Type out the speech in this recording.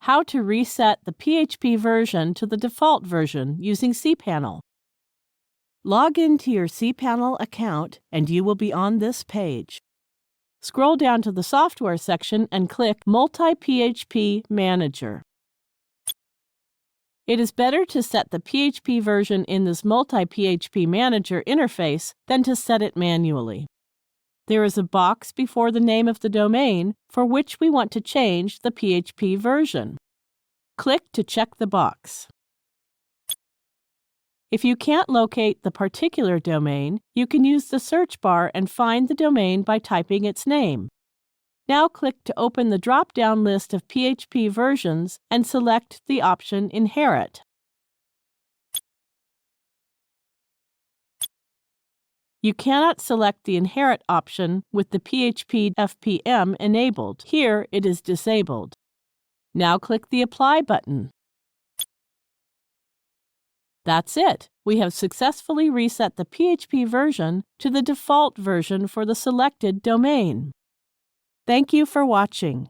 How to reset the PHP version to the default version using cPanel. Log into your cPanel account and you will be on this page. Scroll down to the Software section and click MultiPHP Manager. It is better to set the PHP version in this MultiPHP Manager interface than to set it manually. There is a box before the name of the domain for which we want to change the PHP version. Click to check the box. If you can't locate the particular domain, you can use the search bar and find the domain by typing its name. Now click to open the drop-down list of PHP versions and select the option Inherit. You cannot select the Inherit option with the PHP FPM enabled. Here it is disabled. Now click the Apply button. That's it. We have successfully reset the PHP version to the default version for the selected domain. Thank you for watching.